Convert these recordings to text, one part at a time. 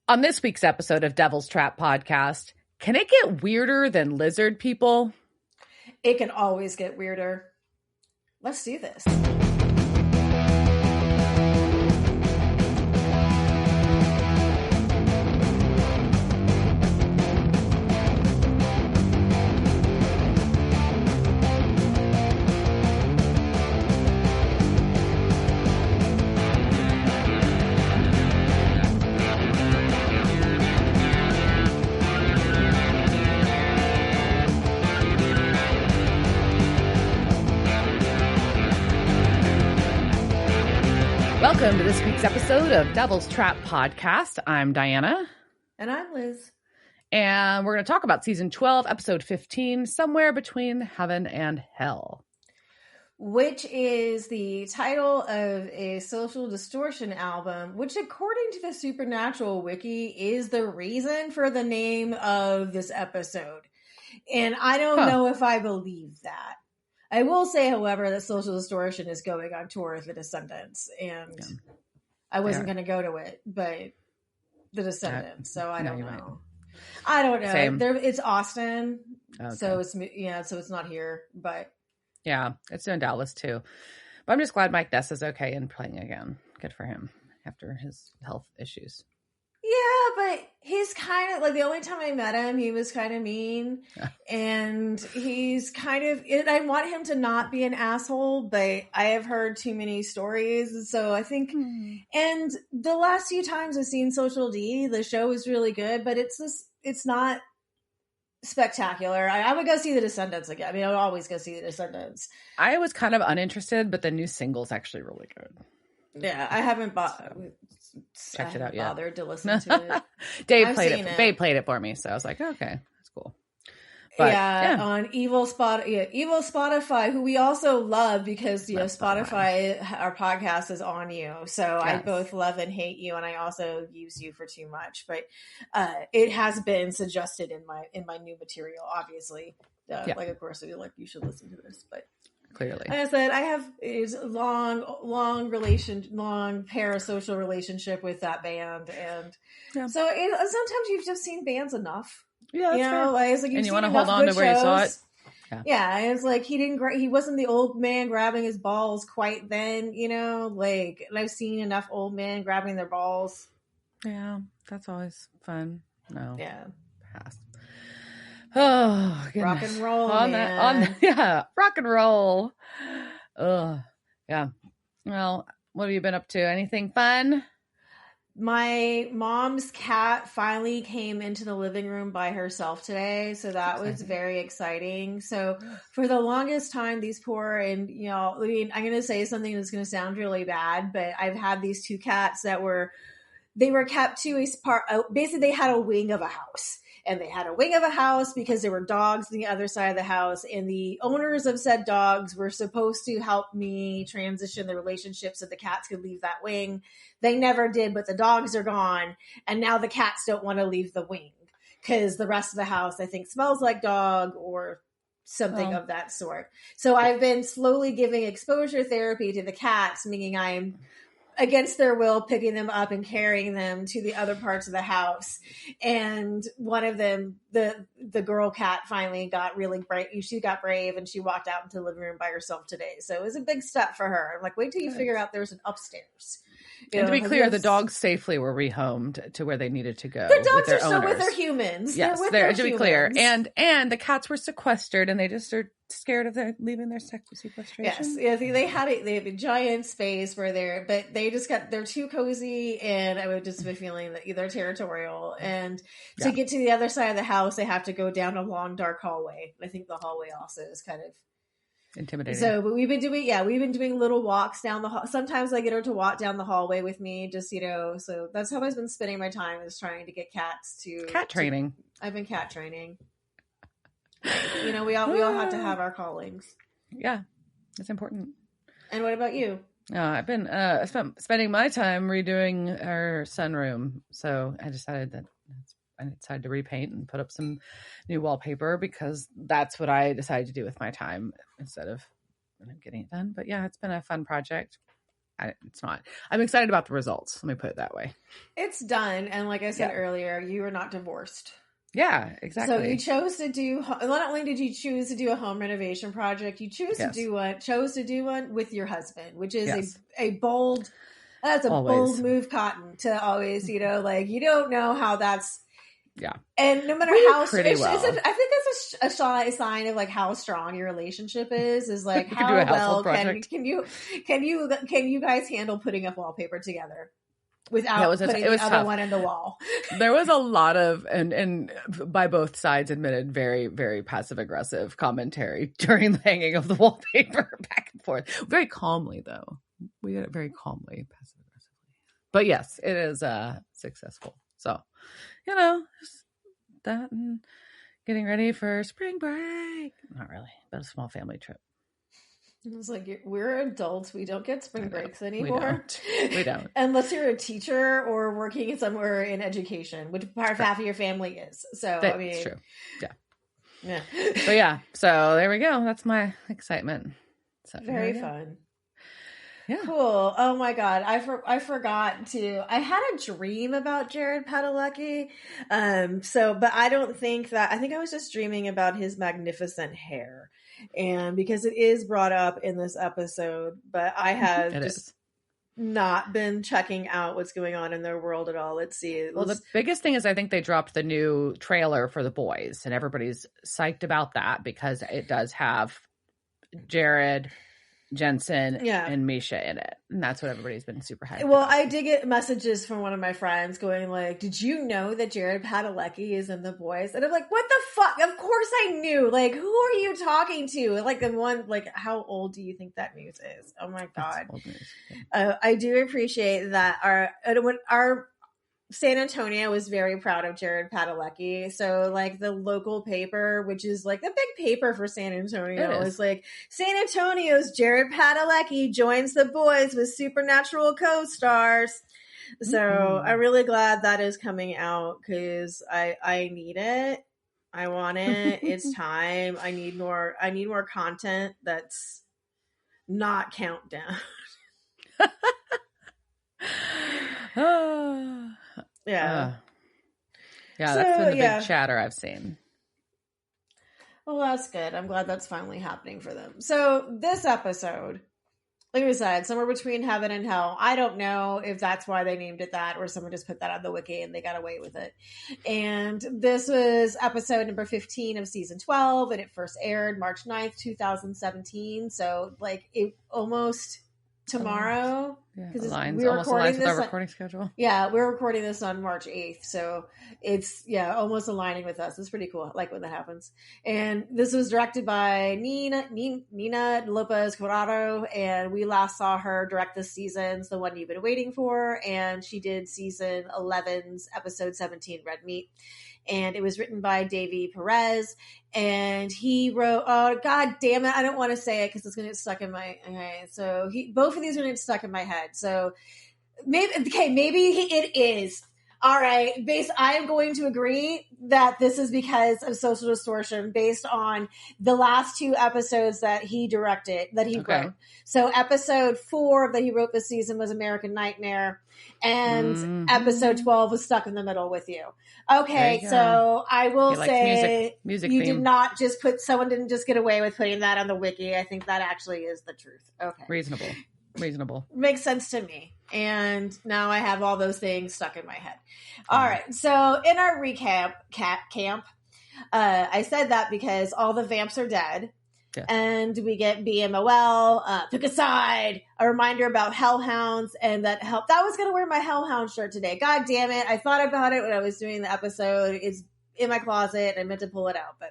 On this week's episode of Devil's Trap Podcast, can it get weirder than lizard people? It can always get weirder. Let's do this. Welcome to this week's episode of Devil's Trap Podcast. I'm Diana. And I'm Liz. And we're going to talk about season 12, episode 15, Somewhere Between Heaven and Hell. Which is the title of a Social Distortion album, which according to the Supernatural Wiki is the reason for the name of this episode. And I don't know if I believe that. I will say, however, that Social Distortion is going on tour with the Descendants, and I wasn't going to go to it, but the Descendants, so I don't know. I don't know. It's Austin, so it's so it's not here, but yeah, it's in Dallas too. But I'm just glad Mike Ness is okay and playing again. Good for him after his health issues. Yeah, but he's kind of like, the only time I met him, he was kind of mean, and he's kind of, I want him to not be an asshole, but I have heard too many stories, so I think, and the last few times I've seen Social D, the show is really good, but it's not spectacular. I would go see the Descendants again. I mean, I would always go see the Descendants. I was kind of uninterested, but the new single's actually really good. Yeah, I haven't checked it out yet. Bothered to listen to it. Dave played it for me, so I was like, okay, that's cool. But, on Evil Spotify, who we also love because Spotify, our podcast is on you. So yes. I both love and hate you, and I also use you for too much. But it has been suggested in my new material, obviously. Like, of course, you should listen to this, but. Clearly. Like I said, I have a long parasocial relationship with that band, and so sometimes you've just seen bands enough. Yeah, that's fair. Like, it's like and you want to hold on to where you saw it. Yeah, and it's like he wasn't the old man grabbing his balls quite then, like, and I've seen enough old men grabbing their balls. Yeah, that's always fun. No. Yeah. Pass. Oh, goodness. Rock and roll, man. Rock and roll. Oh, yeah. Well, what have you been up to? Anything fun? My mom's cat finally came into the living room by herself today, so that was very exciting. So for the longest time, these poor, and I'm going to say something that's going to sound really bad, but I've had these two cats that were kept to a part. Basically, they had a wing of a house. And they had a wing of a house because there were dogs on the other side of the house. And the owners of said dogs were supposed to help me transition the relationship so the cats could leave that wing. They never did, but the dogs are gone. And now the cats don't want to leave the wing because the rest of the house, I think, smells like dog or something of that sort. So I've been slowly giving exposure therapy to the cats, meaning I'm against their will, picking them up and carrying them to the other parts of the house. And one of them, the girl cat, finally got really brave. She got brave and she walked out into the living room by herself today. So it was a big step for her. I'm like, wait till you figure out there's an upstairs. And to be clear, the dogs safely were rehomed to where they needed to go. The dogs with their are still owners. With their humans. Yes, to be clear. And the cats were sequestered, and they just are scared of leaving their sequestration. Yes, they have a giant space where but they're too cozy, and I would just be feeling that they're territorial. And to get to the other side of the house, they have to go down a long, dark hallway. I think the hallway also is kind of intimidating. So, but we've been doing little walks down the hall. Sometimes I get her to walk down the hallway with me, just, so that's how I've been spending my time, is trying to get cats to cat training. I've been cat training. We all have to have our callings. Yeah, it's important. And what about you? I've been spending my time redoing our sunroom. So I decided to repaint and put up some new wallpaper because that's what I decided to do with my time instead of getting it done. But yeah, it's been a fun project. it's not. I'm excited about the results. Let me put it that way. It's done. And like I said earlier, you are not divorced. Yeah, exactly. So you chose to do, not only did you choose to do a home renovation project, you chose to do one with your husband, which is a bold, that's a bold move, Cotton, to always, you know, like, you don't know how that's, and no matter how, I think that's a sign of like how strong your relationship is like how well can you guys handle putting up wallpaper together without putting the other one in the wall. There was a lot of, and by both sides admitted, very, very passive aggressive commentary during the hanging of the wallpaper back and forth. Very calmly, though. We did it very calmly, passive aggressively. But yes, it is successful. So, you know, that and getting ready for spring break. Not really, but a small family trip. It was like, we're adults. We don't get spring breaks anymore. We don't. Unless you're a teacher or working somewhere in education, which half of your family is. So, I mean. It's true. Yeah. But yeah, so there we go. That's my excitement. So, very fun. Yeah. Cool. Oh my God. I forgot to, I had a dream about Jared Padalecki. But I don't think that, I think I was just dreaming about his magnificent hair. And because it is brought up in this episode, but I have not been checking out what's going on in their world at all. Let's see. Well, the biggest thing is I think they dropped the new trailer for The Boys, and everybody's psyched about that because it does have Jared, Jensen, and Misha in it. And that's what everybody's been super hyped about. I did get messages from one of my friends going like, did you know that Jared Padalecki is in The Boys? And I'm like, what the fuck? Of course I knew. Like, who are you talking to? Like, the one, like, how old do you think that news is? Oh my God. I do appreciate that our San Antonio was very proud of Jared Padalecki. So like the local paper, which is like a big paper for San Antonio, is like, San Antonio's Jared Padalecki joins The Boys with supernatural co-stars. So I'm really glad that is coming out because I need it. I want it. It's time. I need more content that's not countdown. Yeah, that's been the big chatter I've seen. Well, that's good. I'm glad that's finally happening for them. So this episode, like we said, somewhere between heaven and hell. I don't know if that's why they named it that or someone just put that on the wiki and they got away with it. And this was episode number 15 of season 12, and it first aired March 9th, 2017. So like it almost tomorrow, because we're recording this. Our recording schedule. Yeah, we're recording this on March 8th, so it's almost aligning with us. It's pretty cool. I like when that happens. And this was directed by Nina Lopez Corrado, and we last saw her direct this season's The One You've Been Waiting For, and she did season 11's episode 17, Red Meat. And it was written by Davey Perez, and he wrote, oh, God damn it, I don't want to say it because it's going to get stuck in my, so both of these are going to get stuck in my head. So maybe it is. All right, I am going to agree that this is because of Social Distortion based on the last two episodes that he directed, that he wrote. So episode 4 that he wrote this season was American Nightmare, and episode 12 was Stuck in the Middle with You. Okay, so I will say music you theme. Did not just someone didn't just get away with putting that on the wiki. I think that actually is the truth. Okay. Reasonable. Makes sense to me. And now I have all those things stuck in my head. All right. So in our recap camp, I said that because all the vamps are dead. Yeah. And we get BMOL, pick a side, a reminder about hellhounds, and that was going to wear my hellhound shirt today. God damn it. I thought about it when I was doing the episode. It's in my closet. I meant to pull it out, but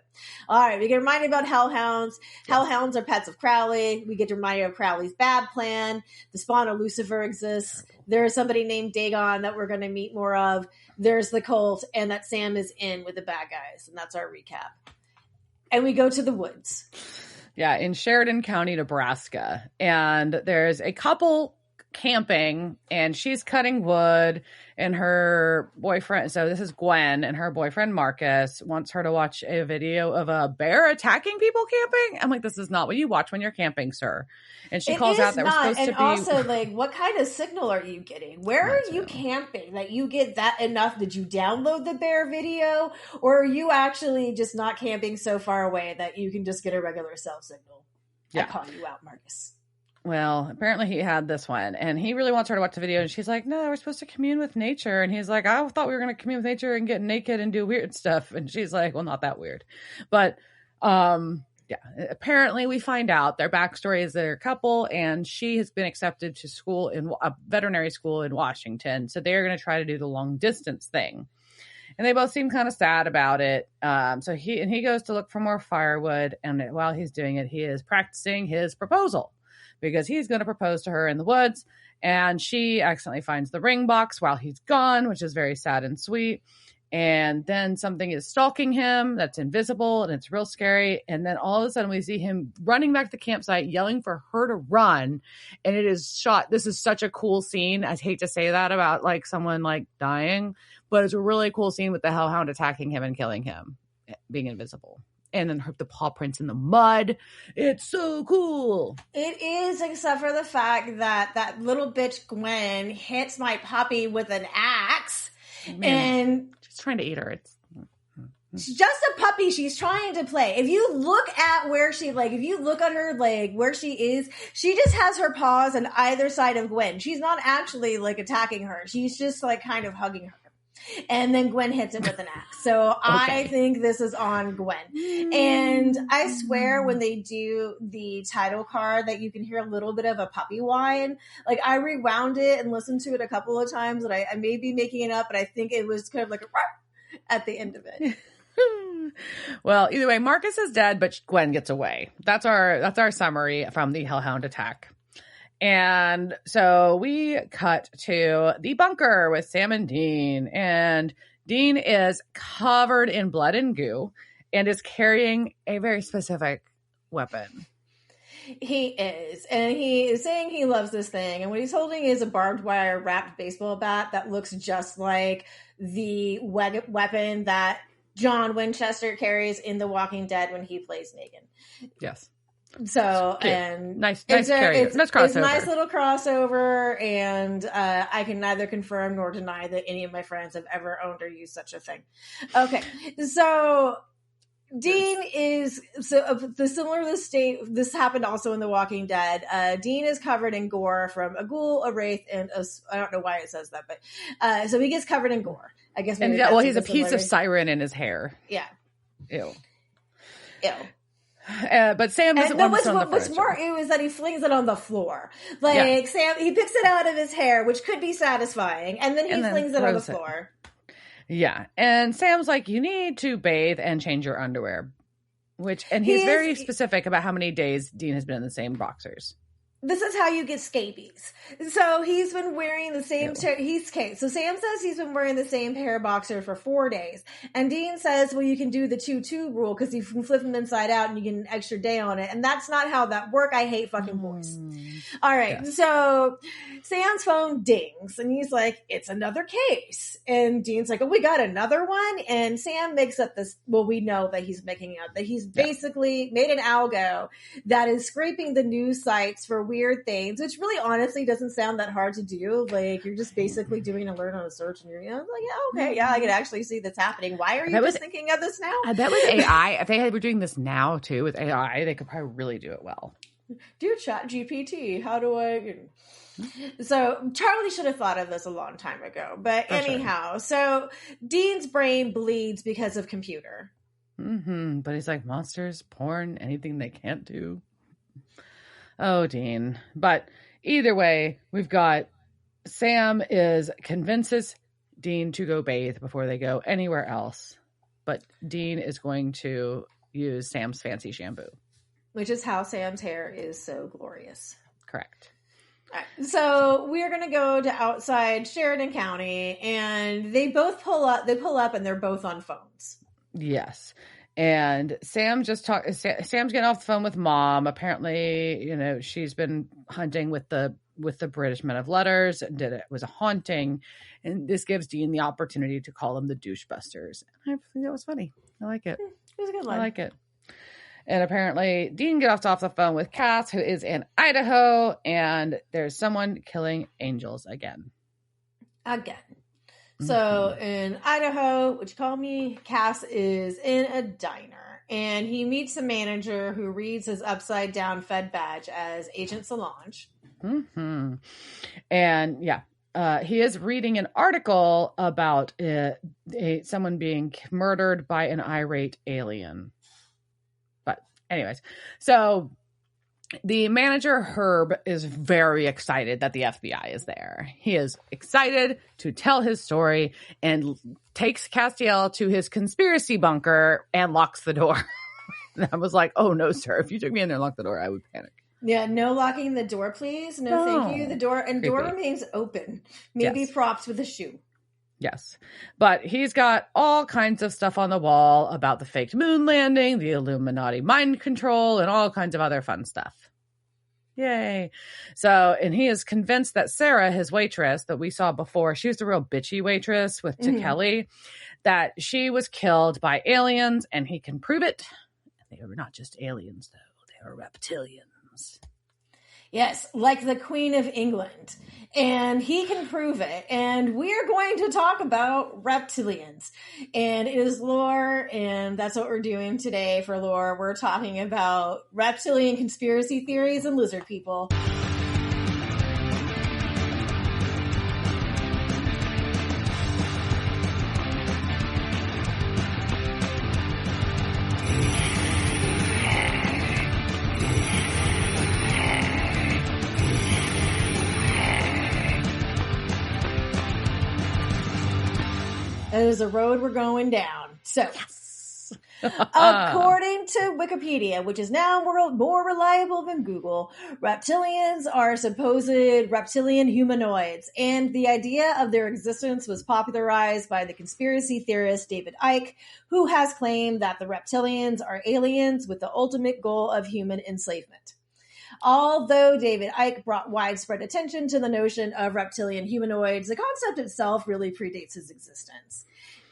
all right. We get reminded about hellhounds. Yeah. Hellhounds are pets of Crowley. We get reminded of Crowley's bad plan. The spawn of Lucifer exists. There's somebody named Dagon that we're going to meet more of. There's the cult, and that Sam is in with the bad guys. And that's our recap. And we go to the woods. Yeah, in Sheridan County, Nebraska. And there's a couple camping, and she's cutting wood, and her boyfriend, so this is Gwen, and her boyfriend Marcus wants her to watch a video of a bear attacking people camping. I'm like, this is not what you watch when you're camping, sir. And she calls out that we're supposed to be. And also, like, what kind of signal are you getting? Where are you camping that you get that enough? Did you download the bear video, or are you actually just not camping so far away that you can just get a regular cell signal? I call you out, Marcus. Well, apparently he had this one, and he really wants her to watch the video, and she's like, no, we're supposed to commune with nature. And he's like, I thought we were going to commune with nature and get naked and do weird stuff. And she's like, well, not that weird. But, apparently we find out their backstory is they're a couple, and she has been accepted to school in a veterinary school in Washington. So they're going to try to do the long distance thing. And they both seem kind of sad about it. So he goes to look for more firewood. And while he's doing it, he is practicing his proposal, because he's going to propose to her in the woods, and she accidentally finds the ring box while he's gone, which is very sad and sweet. And then something is stalking him that's invisible, and it's real scary. And then all of a sudden we see him running back to the campsite, yelling for her to run. And it is shot. This is such a cool scene. I hate to say that about like someone like dying, but it's a really cool scene with the hellhound attacking him and killing him, being invisible. And then the paw prints in the mud. It's so cool. It is, except for the fact that that little bitch Gwen hits my puppy with an axe. Man, and she's trying to eat her. She's just a puppy. She's trying to play. If you look at where she, like, if you look at her, like, where she is, she just has her paws on either side of Gwen. She's not actually, like, attacking her. She's just, like, kind of hugging her. And then Gwen hits him with an axe. So okay. I think this is on Gwen. And I swear when they do the title card that you can hear a little bit of a puppy whine. Like, I rewound it and listened to it a couple of times, and I may be making it up, but I think it was kind of like a at the end of it. Well, either way, Marcus is dead, but Gwen gets away. That's our summary from the hellhound attack. And so we cut to the bunker with Sam and Dean. And Dean is covered in blood and goo and is carrying a very specific weapon. He is. And he is saying he loves this thing. And what he's holding is a barbed wire wrapped baseball bat that looks just like the weapon that John Winchester carries in The Walking Dead when he plays Negan. Yes. So, cute. And nice crossover. It's a nice little crossover, and I can neither confirm nor deny that any of my friends have ever owned or used such a thing. Okay, so Dean is this happened also in The Walking Dead. Dean is covered in gore from a ghoul, a wraith, and I don't know why it says that, but so he gets covered in gore. I guess. And he's a piece of siren in his hair. Yeah. Ew. Ew. But Sam doesn't want to on the what's more is that he flings it on the floor. Like, Sam, he picks it out of his hair, which could be satisfying, and then he flings it on the floor. Yeah. And Sam's like, you need to bathe and change your underwear. And he's very specific about how many days Dean has been in the same boxers. This is how you get scabies. So he's been wearing the same. So Sam says he's been wearing the same pair of boxers for 4 days, and Dean says, "Well, you can do the 2-2 rule because you can flip them inside out and you get an extra day on it." And that's not how that work. I hate fucking boys. All right, yes. So Sam's phone dings, and he's like, "It's another case." And Dean's like, "Oh, we got another one." And Sam makes up this. Well, we know that he's making up that he's basically made an algo that is scraping the news sites for weird things, which really honestly doesn't sound that hard to do. Like, you're just basically doing an alert on a search, and you're like, yeah, okay, yeah, I can actually see this happening. Why are you just thinking of this now? I bet with AI, if they were doing this now too with AI, they could probably really do it well. Do Chat GPT. How do I? So Charlie should have thought of this a long time ago. But anyhow, So Dean's brain bleeds because of computer. But he's like, monsters, porn, anything they can't do. Oh, Dean. But either way, we've got Sam convinces Dean to go bathe before they go anywhere else. But Dean is going to use Sam's fancy shampoo. Which is how Sam's hair is so glorious. Correct. All right, so we're going to go to outside Sheridan County, and they both pull up. They pull up, and they're both on phones. Yes. And Sam's getting off the phone with Mom. Apparently, she's been hunting with the with the British men of letters. It was a haunting. And this gives Dean the opportunity to call them the douchebusters. I think that was funny. I like it. It was a good line. I like it. And apparently Dean gets off the phone with Cass, who is in Idaho, and there's someone killing angels again. So in Idaho, which you call me, Cass is in a diner, and he meets a manager who reads his upside down Fed badge as Agent Solange. Mm-hmm. And he is reading an article about someone being murdered by an irate alien. But anyways, so the manager, Herb, is very excited that the FBI is there. He is excited to tell his story and takes Castiel to his conspiracy bunker and locks the door. And I was like, oh, no, sir. If you took me in there and locked the door, I would panic. Yeah, no locking the door, please. No, thank you. The door remains open. Maybe propped with a shoe. Yes. But he's got all kinds of stuff on the wall about the faked moon landing, the Illuminati mind control, and all kinds of other fun stuff. Yay. So, and he is convinced that Sarah, his waitress that we saw before, she was the real bitchy waitress to Kelly, that she was killed by aliens, and he can prove it. They were not just aliens, though. They were reptilians. Yes, like the Queen of England. And he can prove it. And we're going to talk about reptilians. And it is lore, and that's what we're doing today for lore. We're talking about reptilian conspiracy theories and lizard people. It is a road we're going down. So, according to Wikipedia, which is now more reliable than Google, reptilians are supposed reptilian humanoids, and the idea of their existence was popularized by the conspiracy theorist David Icke, who has claimed that the reptilians are aliens with the ultimate goal of human enslavement. Although David Icke brought widespread attention to the notion of reptilian humanoids, the concept itself really predates his existence.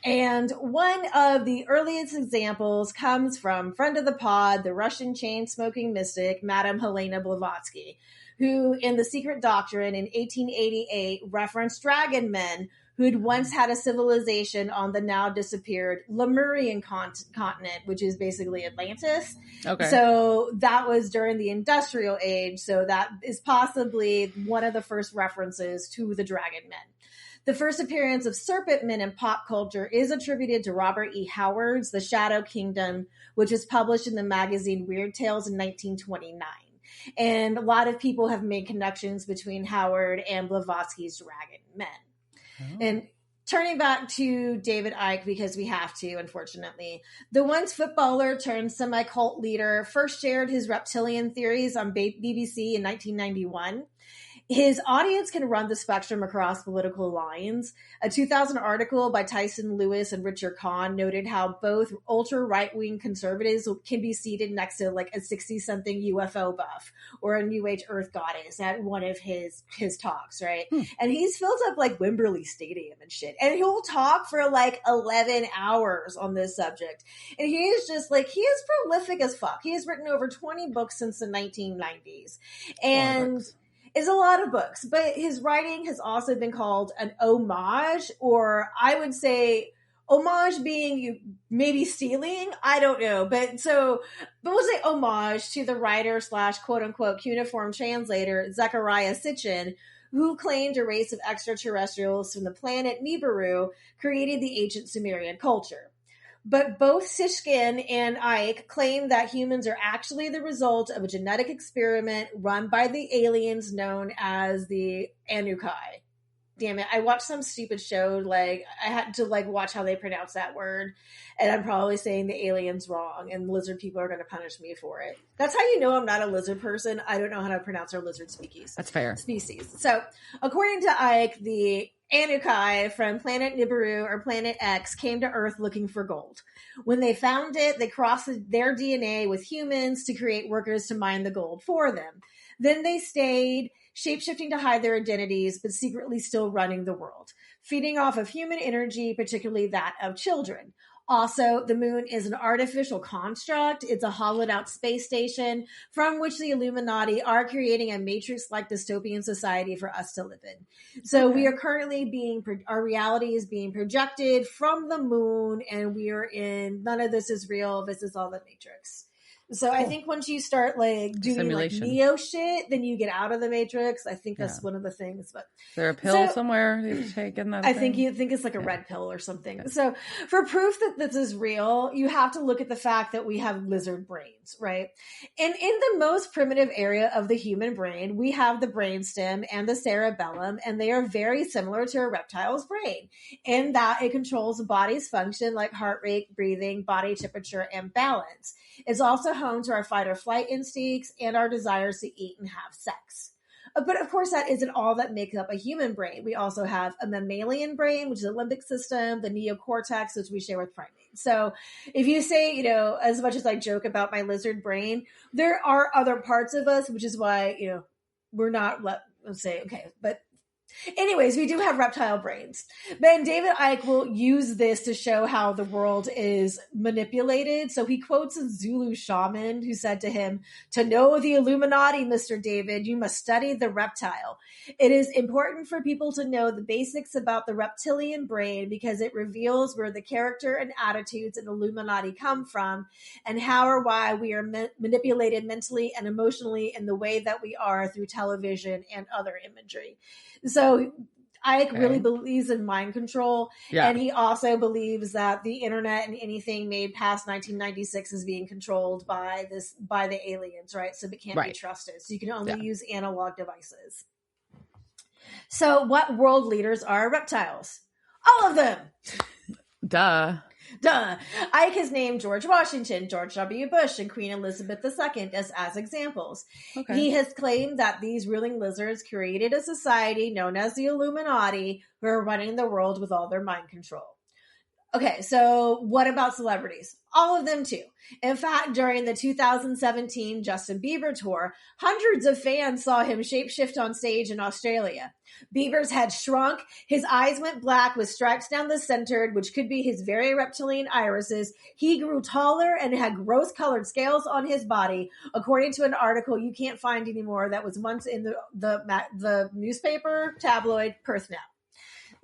And one of the earliest examples comes from friend of the pod, the Russian chain-smoking mystic, Madame Helena Blavatsky, who in The Secret Doctrine in 1888 referenced dragon men who'd once had a civilization on the now disappeared Lemurian continent, which is basically Atlantis. Okay. So that was during the Industrial Age. So that is possibly one of the first references to the dragon men. The first appearance of serpent men in pop culture is attributed to Robert E. Howard's The Shadow Kingdom, which was published in the magazine Weird Tales in 1929. And a lot of people have made connections between Howard and Blavatsky's dragon men. And turning back to David Icke, because we have to, unfortunately, the once footballer turned semi-cult leader first shared his reptilian theories on BBC in 1991. His audience can run the spectrum across political lines. A 2000 article by Tyson Lewis and Richard Kahn noted how both ultra right-wing conservatives can be seated next to like a 60-something UFO buff or a New Age Earth goddess at one of his talks, right? And he's filled up like Wembley Stadium and shit. And he'll talk for like 11 hours on this subject. And he is just like, he is prolific as fuck. He has written over 20 books since the 1990s. And it's a lot of books, but his writing has also been called an homage, or I would say homage being you maybe stealing. I don't know. But we'll say homage to the writer / quote unquote cuneiform translator Zecharia Sitchin, who claimed a race of extraterrestrials from the planet Nibiru created the ancient Sumerian culture. But both Sitchin and Icke claim that humans are actually the result of a genetic experiment run by the aliens known as the Anunnaki. Damn it, I watched some stupid show, like, I had to, like, watch how they pronounce that word, and I'm probably saying the aliens wrong, and lizard people are going to punish me for it. That's how you know I'm not a lizard person. I don't know how to pronounce our lizard species. That's fair. Species. So, according to Icke, the Anunnaki from planet Nibiru or planet X came to Earth looking for gold. When they found it, they crossed their DNA with humans to create workers to mine the gold for them. Then they stayed shapeshifting to hide their identities, but secretly still running the world, feeding off of human energy, particularly that of children. Also, the moon is an artificial construct. It's a hollowed out space station from which the Illuminati are creating a matrix-like dystopian society for us to live in. So we are currently our reality is being projected from the moon, and we are in, none of this is real. This is all the matrix. So I think once you start like doing like Neo shit, then you get out of the matrix. I think that's one of the things. But is there a pill somewhere you take in that? I think it's like a red pill or something. Yeah. So for proof that this is real, you have to look at the fact that we have lizard brains, right? And in the most primitive area of the human brain, we have the brainstem and the cerebellum, and they are very similar to a reptile's brain in that it controls the body's function like heart rate, breathing, body temperature, and balance. It's also home to our fight or flight instincts and our desires to eat and have sex. But of course, that isn't all that makes up a human brain. We also have a mammalian brain, which is the limbic system, the neocortex, which we share with primates. So if you say, you know, as much as I joke about my lizard brain, there are other parts of us, which is why, you know, we're not, let's say, okay, but anyways, we do have reptile brains. But David Icke will use this to show how the world is manipulated. So he quotes a Zulu shaman who said to him, "To know the Illuminati, Mr. David, you must study the reptile. It is important for people to know the basics about the reptilian brain because it reveals where the character and attitudes in Illuminati come from and how or why we are manipulated mentally and emotionally in the way that we are through television and other imagery." So Icke really believes in mind control. Yeah. And he also believes that the internet and anything made past 1996 is being controlled by the aliens, right? So it can't be trusted. So you can only use analog devices. So what world leaders are reptiles? All of them. Duh. Icke has named George Washington, George W. Bush, and Queen Elizabeth II as examples. Okay. He has claimed that these ruling lizards created a society known as the Illuminati who are running the world with all their mind control. Okay, so what about celebrities? All of them too. In fact, during the 2017 Justin Bieber tour, hundreds of fans saw him shapeshift on stage in Australia. Bieber's head shrunk, his eyes went black with stripes down the center, which could be his very reptilian irises. He grew taller and had rose-colored scales on his body, according to an article you can't find anymore that was once in the newspaper tabloid Perth Now.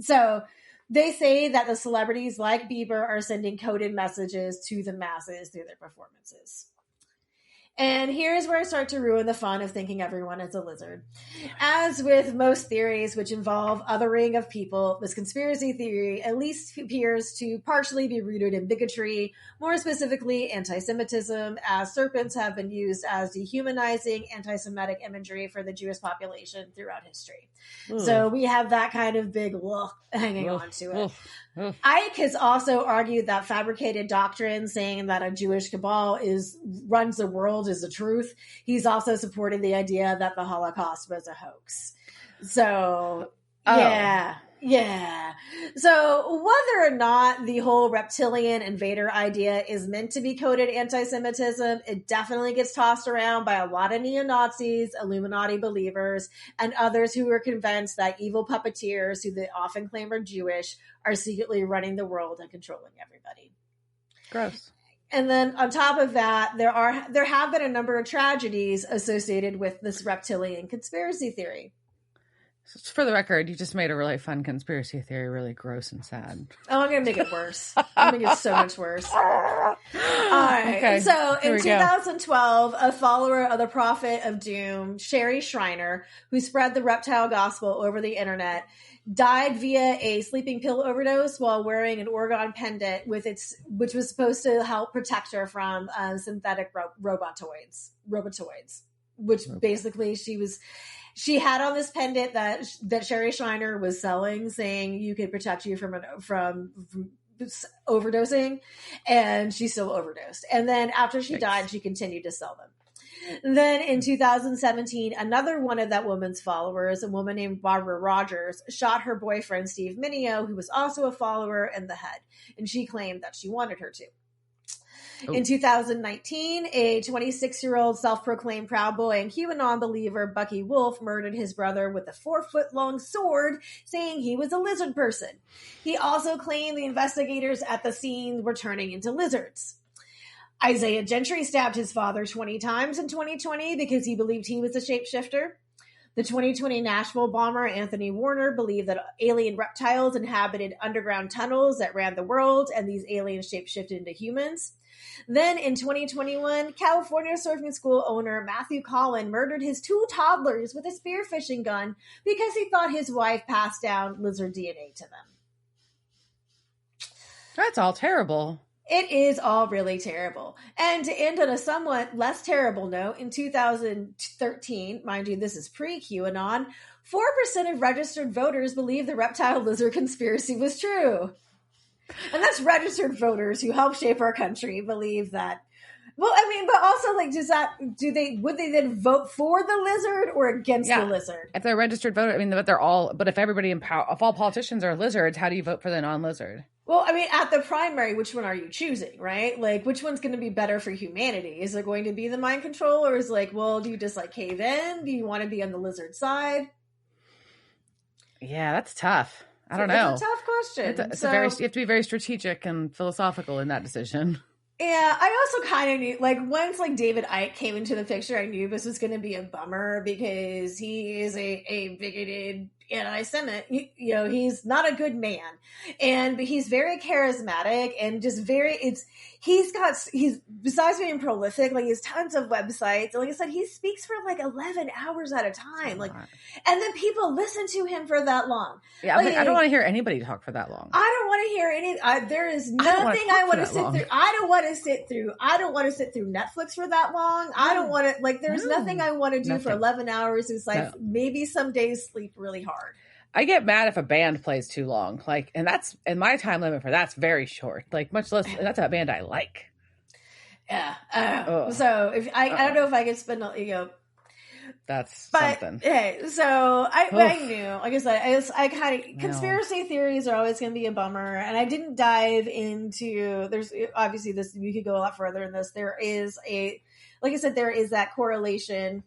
So they say that the celebrities like Bieber are sending coded messages to the masses through their performances. And here's where I start to ruin the fun of thinking everyone is a lizard. As with most theories which involve othering of people, this conspiracy theory at least appears to partially be rooted in bigotry, more specifically anti-Semitism, as serpents have been used as dehumanizing anti-Semitic imagery for the Jewish population throughout history. So we have that kind of big hanging on to it. Icke has also argued that fabricated doctrine saying that a Jewish cabal runs the world is the truth. He's also supported the idea that the Holocaust was a hoax. So, yeah. So whether or not the whole reptilian invader idea is meant to be coded anti-Semitism, it definitely gets tossed around by a lot of neo-Nazis, Illuminati believers, and others who are convinced that evil puppeteers who they often claim are Jewish are secretly running the world and controlling everybody. Gross. And then on top of that, there have been a number of tragedies associated with this reptilian conspiracy theory. For the record, you just made a really fun conspiracy theory really gross and sad. Oh, I'm going to make it worse. I'm going to make it so much worse. All right. Okay, so in 2012, a follower of the Prophet of Doom, Sherry Shriner, who spread the reptile gospel over the internet, died via a sleeping pill overdose while wearing an orgone pendant which was supposed to help protect her from synthetic robotoids, which basically she had on this pendant that Sherry Shriner was selling, saying you could protect you from overdosing, and she still overdosed. And then after she died, she continued to sell them. Then in 2017, another one of that woman's followers, a woman named Barbara Rogers, shot her boyfriend, Steve Mineo, who was also a follower, in the head. And she claimed that she wanted her to. In 2019, a 26-year-old self-proclaimed Proud Boy and QAnon believer Bucky Wolf murdered his brother with a 4-foot-long sword, saying he was a lizard person. He also claimed the investigators at the scene were turning into lizards. Isaiah Gentry stabbed his father 20 times in 2020 because he believed he was a shapeshifter. The 2020 Nashville bomber Anthony Warner believed that alien reptiles inhabited underground tunnels that ran the world, and these aliens shapeshifted into humans. Then in 2021, California surfing school owner Matthew Collin murdered his 2 toddlers with a spearfishing gun because he thought his wife passed down lizard DNA to them. That's all terrible. It is all really terrible. And to end on a somewhat less terrible note, in 2013, mind you, this is pre-QAnon, 4% of registered voters believe the reptile lizard conspiracy was true. And that's registered voters who help shape our country believe that. Well, I mean, but also, like, would they then vote for the lizard or against the lizard? If they're a registered voter, I mean, but if everybody if all politicians are lizards, how do you vote for the non-lizard? Well, I mean, at the primary, which one are you choosing, right? Like, which one's going to be better for humanity? Is it going to be the mind control, or is like, well, do you just like cave in? Do you want to be on the lizard side? Yeah, that's tough. I don't know. It's a tough question. You have to be very strategic and philosophical in that decision. Yeah, I also kind of knew, like, once, like, David Icke came into the picture, I knew this was going to be a bummer because he is a bigoted anti-Semite. You know, he's not a good man. But he's very charismatic and just he's besides being prolific, like, he has tons of websites. And like I said, he speaks for, like, 11 hours at a time. Like, and then people listen to him for that long. Yeah, like, I don't want to hear anybody talk for that long. I don't want to hear any, there is nothing I want to sit through. I don't want to sit through Netflix for that long. I don't want to, like, there's nothing I want to do for 11 hours. It's like, maybe some days sleep really hard. I get mad if a band plays too long. Like, and my time limit for that's very short. Like, much less, that's a band I like. Yeah. So if I don't know if I could spend, that's something. Hey, so I knew, like I said, I kind of, conspiracy theories are always going to be a bummer. And I didn't dive into, there's obviously this, we could go a lot further in this. There is like I said, there is that correlation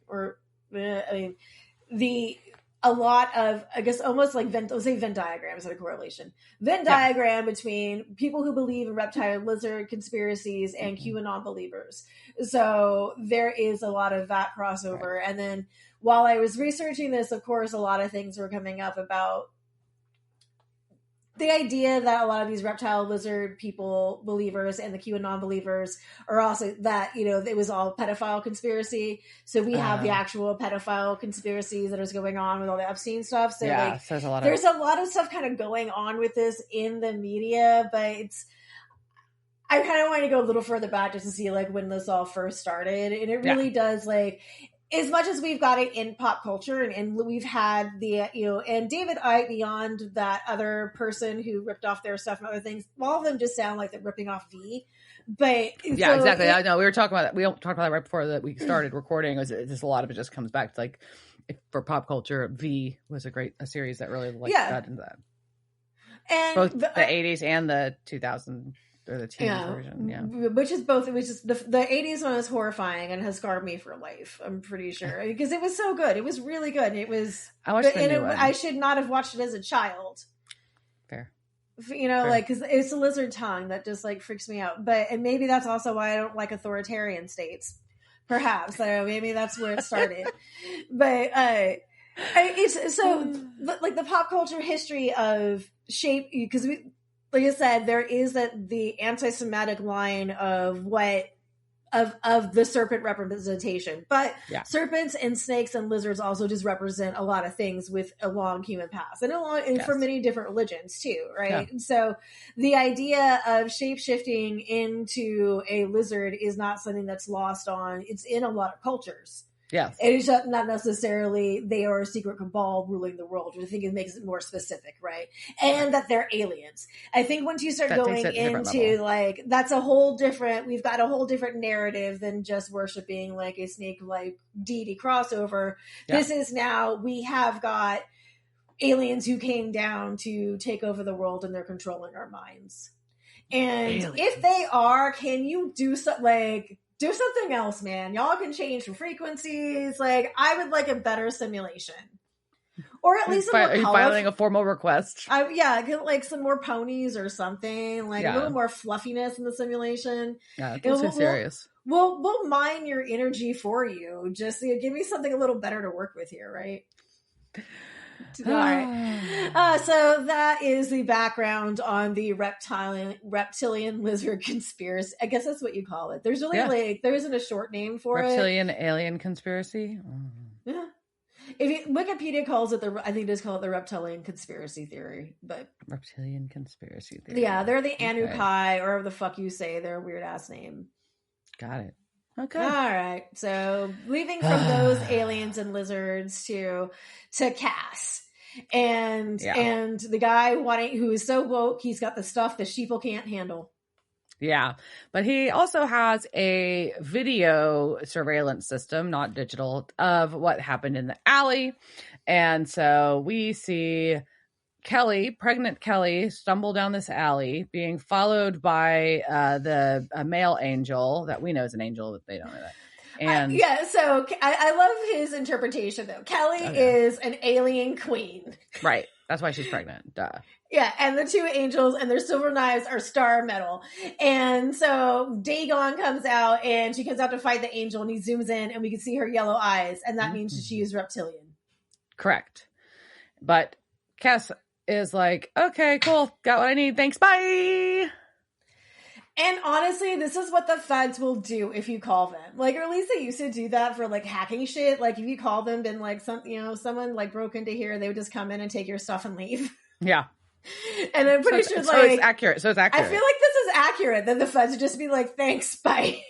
a lot of, I guess, almost like Venn diagrams of a correlation. Venn diagram between people who believe in reptile lizard conspiracies and QAnon believers. So there is a lot of that crossover. Right. And then while I was researching this, of course, a lot of things were coming up about the idea that a lot of these reptile lizard people believers and the QAnon believers are also that, it was all pedophile conspiracy. So we have the actual pedophile conspiracies that is going on with all the Epstein stuff. So there's a lot of stuff kind of going on with this in the media, but I kind of want to go a little further back just to see like when this all first started. And it really does, like, as much as we've got it in pop culture and we've had and David Icke, beyond that other person who ripped off their stuff and other things, all of them just sound like they're ripping off V. But yeah, exactly. I know we were talking about that. We talked about that right before that we started recording. Just a lot of it just comes back to like, for pop culture, V was a series that really got into that. And both the 80s and the 2000s. Or the teen version, which is both. It was just the 80s one was horrifying and has scarred me for life. I'm pretty sure because it was so good. It was really good. It was. I watched the new one. I should not have watched it as a child. Fair. Fair. Like because it's a lizard tongue that just like freaks me out. And maybe that's also why I don't like authoritarian states. Perhaps maybe that's where it started. But it's so like the pop culture history of shape because we. Like I said, there is the anti-Semitic line of the serpent representation, but serpents and snakes and lizards also just represent a lot of things with a long human past and for many different religions too, right? Yeah. And so the idea of shape-shifting into a lizard is not something that's lost on. It's in a lot of cultures. Yeah, it's not necessarily they are a secret cabal ruling the world, which I think it makes it more specific, right? And that they're aliens. I think once you start going into like that's a whole different. We've got a whole different narrative than just worshiping like a snake-like deity crossover. Yeah. This is now we have got aliens who came down to take over the world and they're controlling our minds. And Aliens. if they are, can you do something else, man? Y'all can change the frequencies. Like, I would like a better simulation. Or at least are you filing a formal request? Get like some more ponies or something, like a little more fluffiness in the simulation. Yeah, it's too serious. We'll mine your energy for you. Just give me something a little better to work with here, right? All right. So that is the background on the reptilian lizard conspiracy. I guess that's what you call it. There's really there isn't a short name for reptilian alien conspiracy. Yeah. If Wikipedia calls it I think it does call it the reptilian conspiracy theory, but reptilian conspiracy theory. Yeah, they're the Anukai, or whatever the fuck you say, their weird ass name. Got it. Okay. All right. So leaving from those aliens and lizards to Cass. And the guy who is so woke, he's got the stuff the sheeple can't handle. Yeah. But he also has a video surveillance system, not digital, of what happened in the alley. And so we see pregnant Kelly, stumble down this alley, being followed by the male angel that we know is an angel, but they don't know that. And so I love his interpretation, though. Kelly is an alien queen. Right. That's why she's pregnant. Duh. Yeah, and the two angels and their silver knives are star metal. And so Dagon comes out, and she comes out to fight the angel, and he zooms in, and we can see her yellow eyes, and that means she is reptilian. Correct. But Cass is like, okay, cool, got what I need, thanks, bye. And honestly, this is what the feds will do if you call them. Like, or at least they used to do that for like hacking shit. Like, if you call them, been like someone like broke into here, they would just come in and take your stuff and leave. Yeah. And I'm pretty sure so it's accurate. So it's accurate. I feel like this is accurate. Then the feds would just be like, thanks, bye.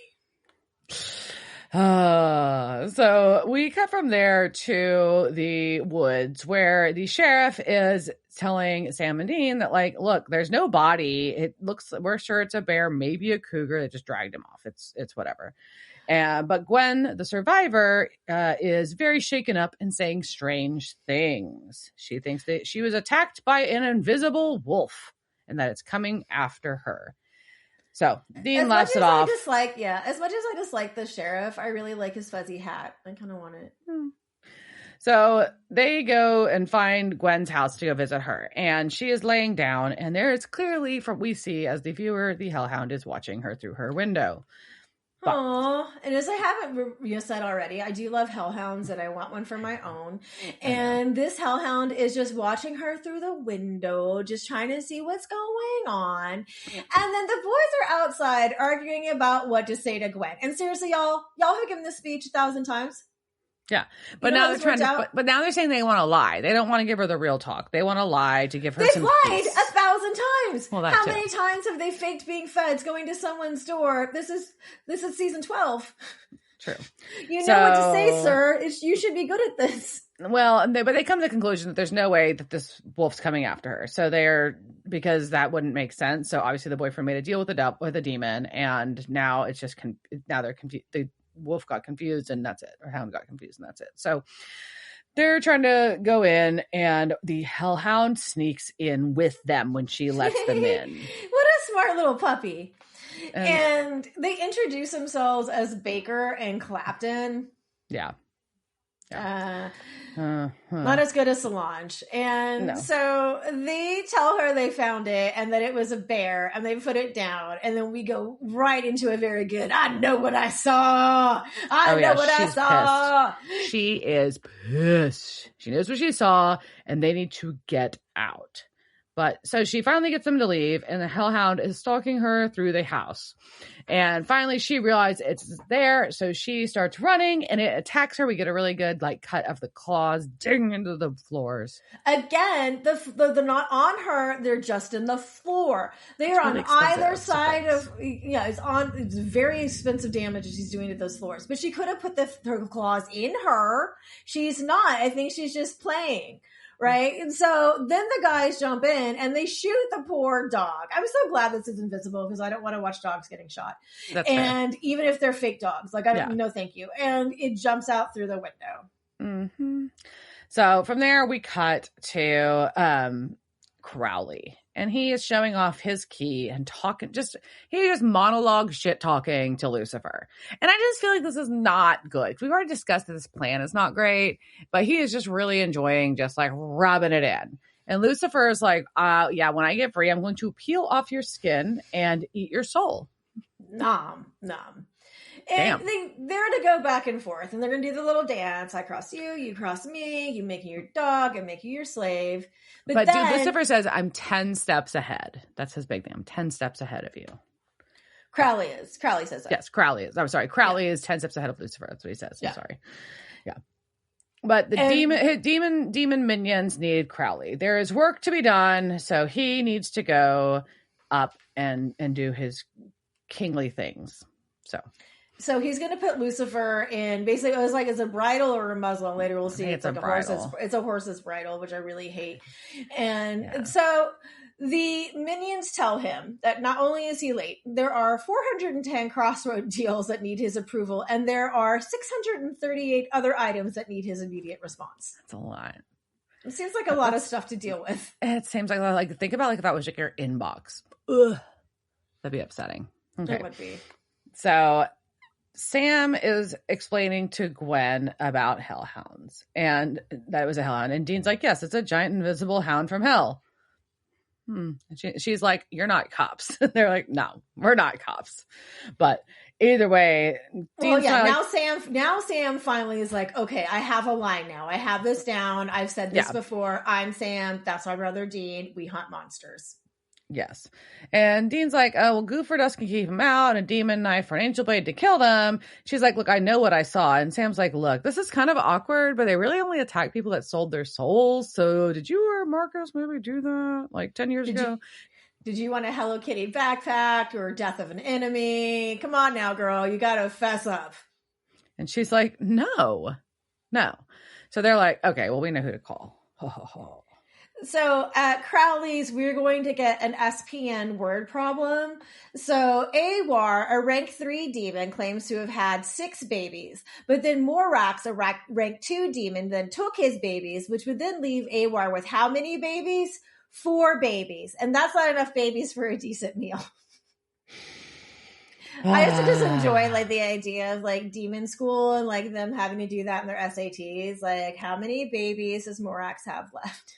So we cut from there to the woods where the sheriff is telling Sam and Dean that, like, look, there's no body. We're sure it's a bear, maybe a cougar that just dragged him off. It's whatever. But Gwen, the survivor, is very shaken up and saying strange things. She thinks that she was attacked by an invisible wolf and that it's coming after her. So Dean laughs it off. As much as I dislike the sheriff, I really like his fuzzy hat. I kind of want it. So they go and find Gwen's house to go visit her, and she is laying down, and there is clearly, from we see as the viewer, the hellhound is watching her through her window. Aww. And as I haven't said already, I do love hellhounds and I want one for my own. And this hellhound is just watching her through the window, just trying to see what's going on. And then the boys are outside arguing about what to say to Gwen. And seriously, y'all have given this speech 1,000 times. Yeah, but now they're saying they want to lie. They don't want to give her the real talk. They want to lie to give her some peace. They've lied 1,000 times. Well, how many times have they faked being feds, going to someone's door? This is season 12. True. You know what to say, sir. You should be good at this. Well, but they come to the conclusion that there's no way that this wolf's coming after her. So because that wouldn't make sense. So obviously the boyfriend made a deal with a demon, and now it's just now they're confused. The wolf got confused, and that's it. Or hound got confused, and that's it. So they're trying to go in, and the hellhound sneaks in with them when she lets them in. What a smart little puppy. And they introduce themselves as Baker and Clapton. Yeah. Not as good as Solange. And so they tell her they found it and that it was a bear, and they put it down. And then we go right into a very good, I know what I saw. I saw. Pissed. She is pissed. She knows what she saw, and they need to get out. But so she finally gets them to leave, and the hellhound is stalking her through the house. And finally she realizes it's there, so she starts running, and it attacks her. We get a really good cut of the claws ding into the floors. Again, they're not on her, they're just in the floor. They are on either side of it's very expensive damage that she's doing to those floors. But she could have put her claws in her. She's not. I think she's just playing. Right? And so then the guys jump in and they shoot the poor dog. I'm so glad this is invisible because I don't want to watch dogs getting shot. That's and fair. even if they're fake dogs, no, thank you. And it jumps out through the window. Mm-hmm. So from there we cut to Crowley. And he is showing off his key and he just monologue shit talking to Lucifer. And I just feel like this is not good. We've already discussed that this plan is not great, but he is just really enjoying just like rubbing it in. And Lucifer is like, yeah, when I get free, I'm going to peel off your skin and eat your soul. Nom. And they're to go back and forth, and they're going to do the little dance. I cross you, you cross me, you make me your dog, I make you your slave. But then, dude, Lucifer says, I'm 10 steps ahead. That's his big thing. I'm 10 steps ahead of you. Crowley is. Crowley says that. Yes, Crowley is. I'm sorry. Crowley is 10 steps ahead of Lucifer. That's what he says. I'm sorry. Yeah. But the demon minions need Crowley. There is work to be done, so he needs to go up and do his kingly things. So he's going to put Lucifer in, basically, it was like, it's a bridle or a muzzle. Later we'll see it's like it's a horse's bridle, which I really hate. And so the minions tell him that not only is he late, there are 410 crossroad deals that need his approval, and there are 638 other items that need his immediate response. That's a lot. It seems like a lot of stuff to deal with. It seems like a lot. Like, think about like if that was like your inbox. Ugh. That'd be upsetting. Okay. It would be. So Sam is explaining to Gwen about hellhounds and that it was a hellhound. And Dean's like, yes, it's a giant invisible hound from hell. And she's like, you're not cops. They're like, no, we're not cops. But either way, Dean's now Sam finally is like, okay, I have a line now. I have this down. I've said this before. I'm Sam. That's my brother Dean. We hunt monsters. Yes. And Dean's like, oh, well, Goof or Dust can keep him out, and a demon knife or an angel blade to kill them. She's like, look, I know what I saw. And Sam's like, look, this is kind of awkward, but they really only attack people that sold their souls. So did you or Marcus maybe do that like 10 years ago? Did you want a Hello Kitty backpack or death of an enemy? Come on now, girl. You got to fess up. And she's like, no. So they're like, okay, well, we know who to call. Ho, ho, ho. So at Crowley's, we're going to get an SPN word problem. So Awar, a rank 3 demon, claims to have had 6 babies. But then Morax, a rank 2 demon, then took his babies, which would then leave Awar with how many babies? 4 babies. And that's not enough babies for a decent meal. I also just enjoy like the idea of like demon school and like them having to do that in their SATs. Like, how many babies does Morax have left?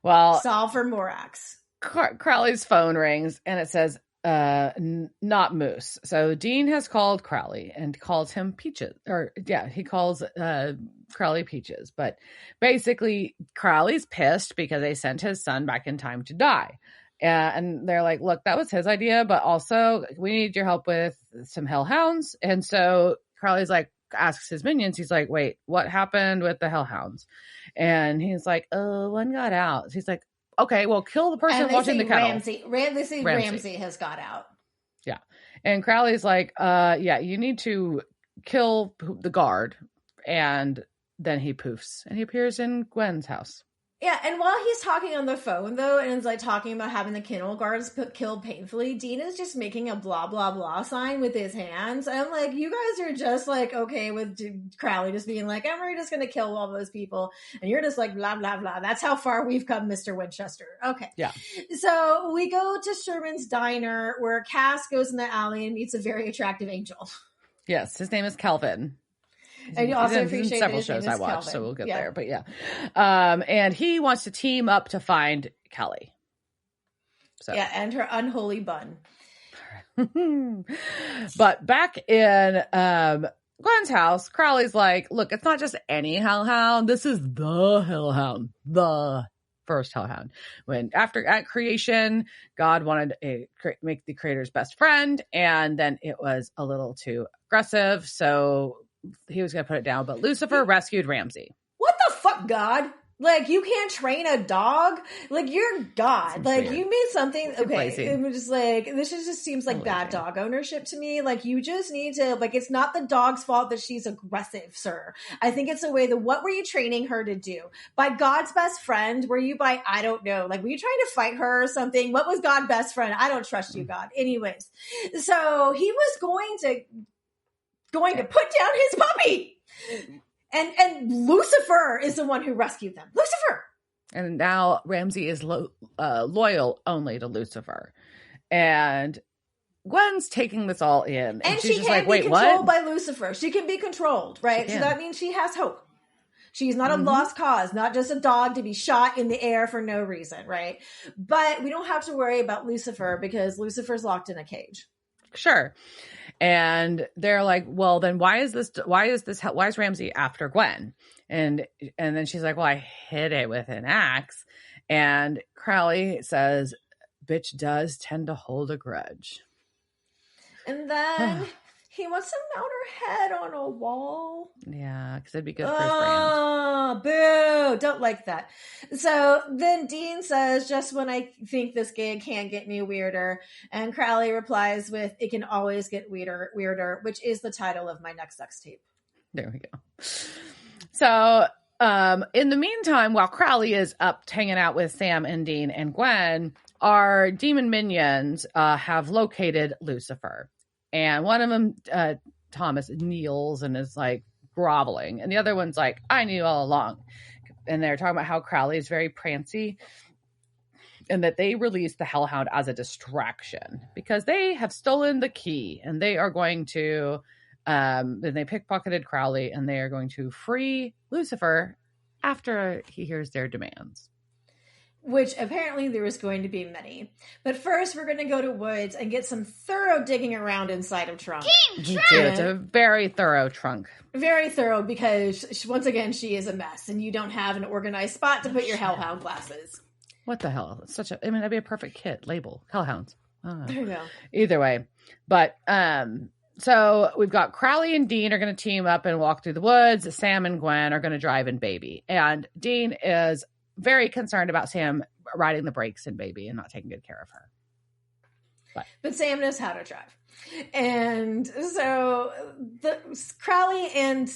Well, solve for Morax. Crowley's phone rings and it says, not Moose. So Dean has called Crowley and calls him Peaches. He calls Crowley Peaches. But basically, Crowley's pissed because they sent his son back in time to die. And they're like, look, that was his idea, but also we need your help with some hellhounds. And so Crowley's like, asks his minions, he's like, wait, what happened with the hellhounds? And he's like, oh, one got out. He's like, okay, well, kill the person watching the cattle. Ramsey has got out. Yeah. And Crowley's like, you need to kill the guard. And then he poofs and he appears in Gwen's house. Yeah, and while he's talking on the phone, though, and it's like talking about having the kennel guards killed painfully, Dean is just making a blah, blah, blah sign with his hands. I'm like, you guys are just like, okay with Crowley just being like, we're just going to kill all those people. And you're just like, blah, blah, blah. That's how far we've come, Mr. Winchester. Okay. Yeah. So we go to Sherman's diner where Cass goes in the alley and meets a very attractive angel. Yes, his name is Kelvin. And you also appreciate several shows I watched, Kelvin. so we'll get there. But yeah, and he wants to team up to find Kelly. So yeah, and her unholy bun. But back in Gwen's house, Crowley's like, "Look, it's not just any hellhound. This is the hellhound, the first hellhound. When at creation, God wanted to make the creator's best friend, and then it was a little too aggressive, so." He was going to put it down, but Lucifer rescued Ramsey. What the fuck, God? Like, you can't train a dog? Like, you're God. Like, weird. You made something... Okay, it was just like... This just seems like bad dog ownership to me. Like, you just need to... Like, it's not the dog's fault that she's aggressive, sir. I think it's a way that... What were you training her to do? By God's best friend? Were you by... I don't know. Like, were you trying to fight her or something? What was God's best friend? I don't trust you, God. Anyways. So, he was going to put down his puppy. And Lucifer is the one who rescued them. Lucifer. And now Ramsey is loyal only to Lucifer. And Gwen's taking this all in. And she's just like, wait, what? She can be controlled by Lucifer. She can be controlled, right? So that means she has hope. She's not a lost cause, not just a dog to be shot in the air for no reason, right? But we don't have to worry about Lucifer because Lucifer's locked in a cage. Sure. And they're like, well, then why is Ramsey after Gwen? And then she's like, well, I hit it with an axe. And Crowley says, bitch does tend to hold a grudge. And then he wants to mount her head on a wall. Yeah, because it'd be good for his brand. Oh, boo. Don't like that. So then Dean says, just when I think this gig can't get any weirder. And Crowley replies with, it can always get weirder, which is the title of my next sex tape. There we go. So in the meantime, while Crowley is up hanging out with Sam and Dean and Gwen, our demon minions have located Lucifer. And one of them, Thomas, kneels and is like groveling. And the other one's like, I knew all along. And they're talking about how Crowley is very prancy and that they released the hellhound as a distraction because they have stolen the key and they are going to, then they pickpocketed Crowley and they are going to free Lucifer after he hears their demands. Which apparently there is going to be many. But first, we're going to go to Woods and get some thorough digging around inside of Trunk. It's a very thorough trunk. Very thorough because, once again, she is a mess. And you don't have an organized spot to put your hellhound glasses. What the hell? It's that'd be a perfect kit. Label. Hellhounds. There you go. Either way. But, so we've got Crowley and Dean are going to team up and walk through the woods. Sam and Gwen are going to drive in Baby. And Dean is very concerned about Sam riding the brakes in Baby and not taking good care of her. But Sam knows how to drive. And so Crowley and